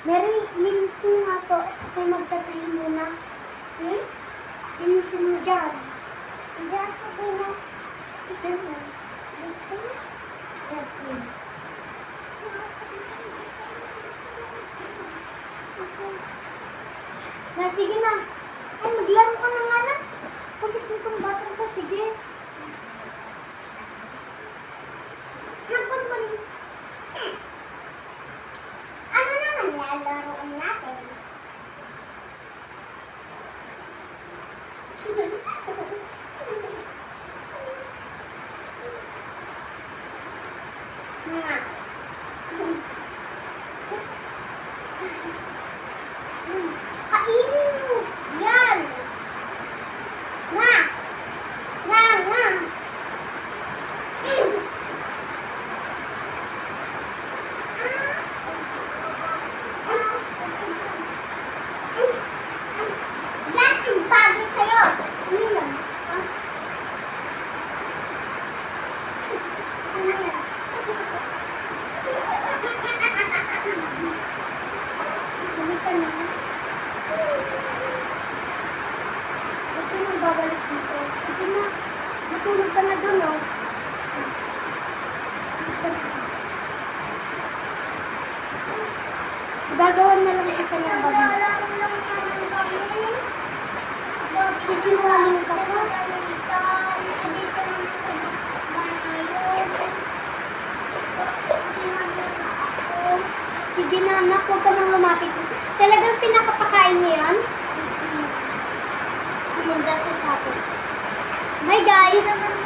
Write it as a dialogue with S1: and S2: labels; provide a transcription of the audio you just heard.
S1: Mary, linisin nga to. Ako magtatahin muna. Linisin mo dyan. Diyan, sabi na. Ito mo. Ito. Okay. Na, sige na. Ay, maglaro ka na nga na. Pagkat nitong batang ko, sige. Ano naman lalaroan natin? Nga. Kainin mo. Yan. Nga. Nga, nga. Yan ang bagay sa'yo. Ano yan? Ha? Ano yan? Halika na. Gusto nang babalik dito. Sige na. Matulog ka na dun, oh. Gagawan na lang siya ng bagay. Sisinungaling ka po. Sige na, anak. Huwag ka nang lumapit. Talagang pinakapakain niyo yan? Pumunta sa sapo. Hi guys!